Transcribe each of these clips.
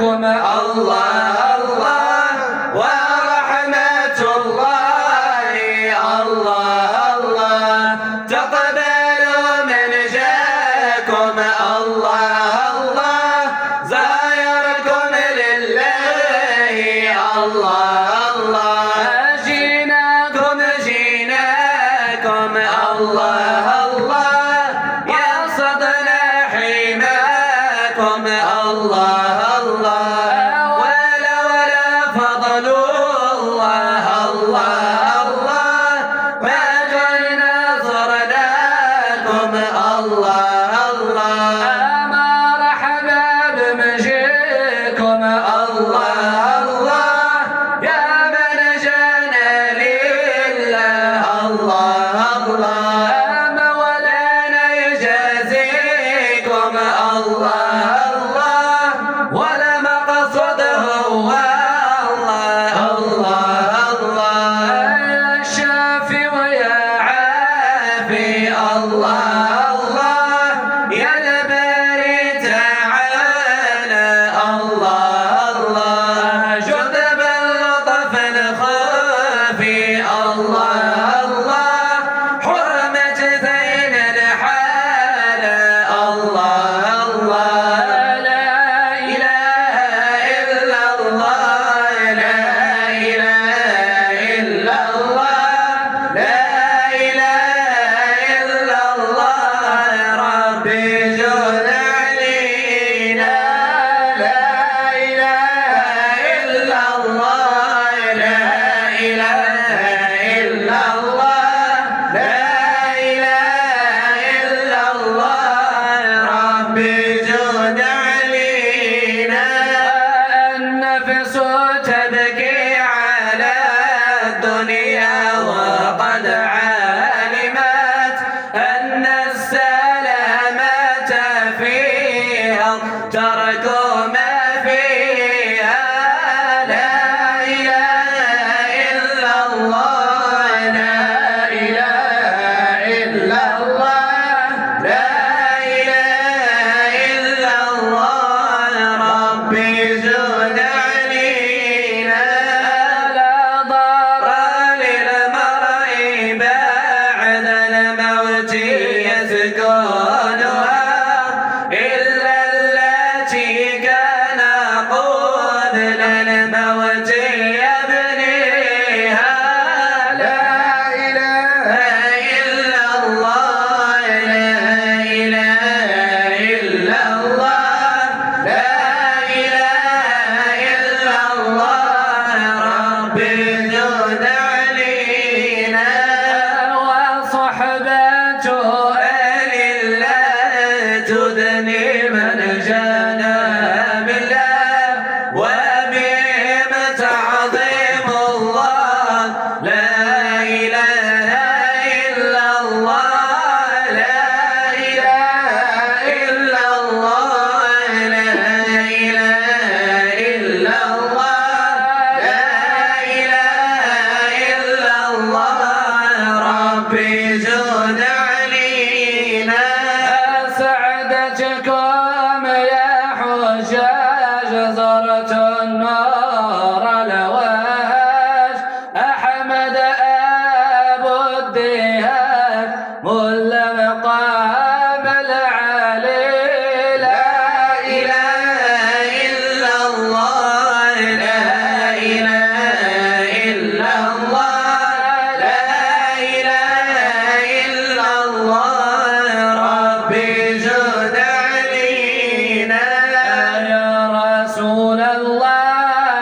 عليكم الله الله ورحمة الله الله الله تقبلوا من جاكم الله الله زايركم لله الله الله جيناكم الله الله يا صدنا حماكم الله الله ولا فضل الله الله الله ما جينا زرناكم الله الله ما رحبا بمجيكم الله الله يا من جانا لله الله الله مولانا يجازيكم الله الله ولا مقصده هو الله الله الله يا شافي ويا عافي الله الله يا الباري تعالى الله الله جد باللطف الخافي الله الله حرمة زين الحال الله الله لا إله إلا الله لا إله إلا الله لا إله إلا الله ربي جل علينا لا إله إلا الله لا إله إلا الله لا إله إلا الله ربي جل علينا النفس تبكي على الدنيا وقد علمت أن السلامة فيها ترك ما فيها لا إله إلا الله لا إله إلا الله لا إله إلا الله ربي زد علينا لا ضرر للمرء بعد الموت يسكنها إلا التي كان قبل الموت يبنيها لا إله إلا الله لا إله إلا الله لا إله إلا الله ربي زد علينا وصحبة أهل الله تدني من جانا بالله وبهم تعظيم الله لا إله إلا الله لا إله إلا الله لا إله إلا الله لا إله إلا الله ربي زد علينا سعدتكم يا حجاج زرت النار الوهاج أحمد أبو الدهاج ملا مقام العلي لا إله إلا الله لا إله إلا الله لا إله إلا الله ربي زد علينا يا رسول الله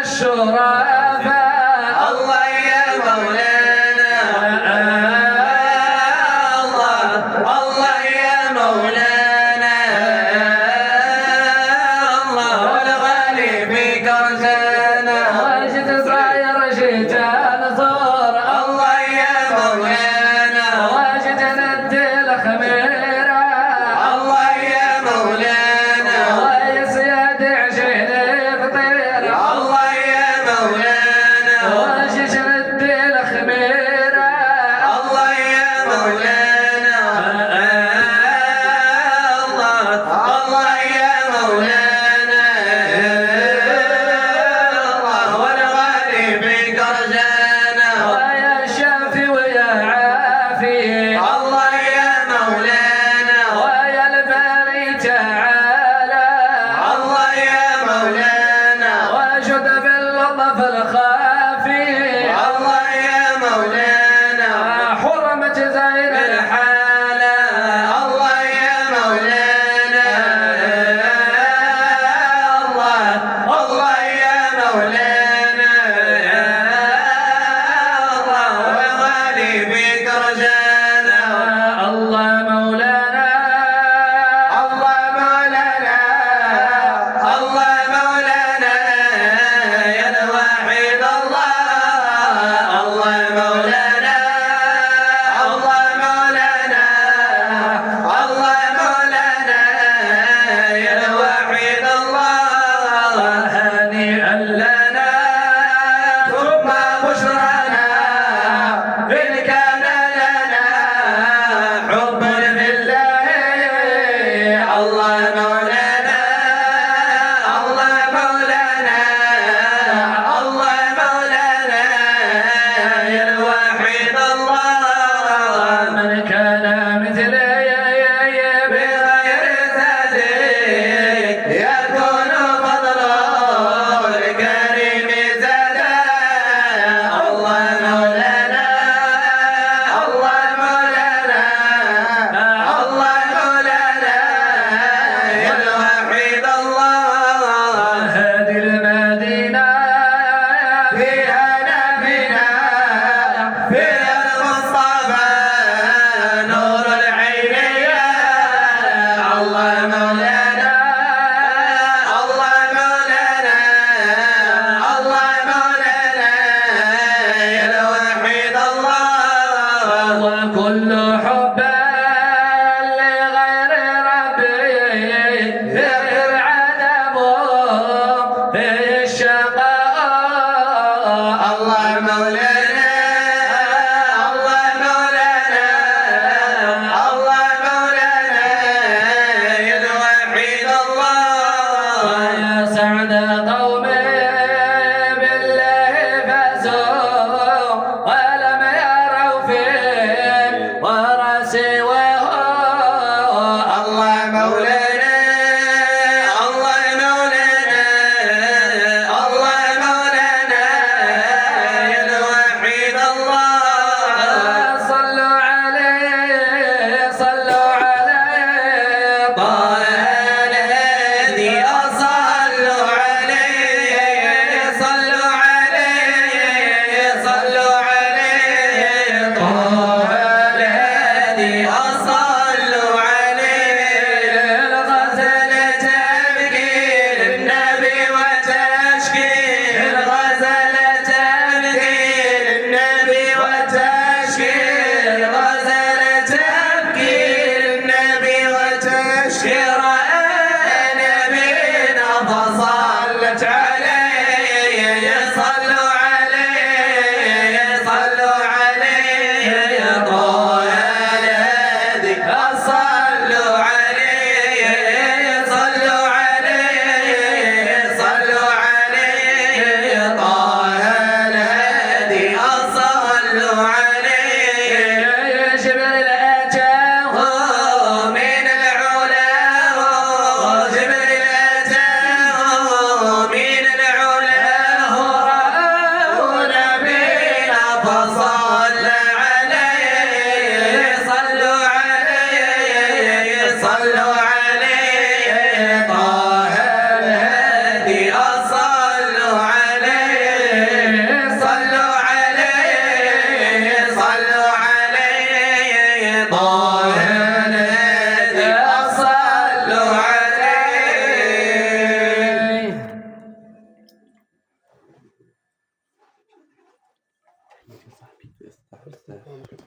الشرفاء الله يا مولانا الله يا مولانا الله والغالي في كرزانا وجد صاير شجان ثور الله يا مولانا وجد ند الخميرة الله يا مولانا ويسيد عشين بطير الله يا مولانا يا صاحبي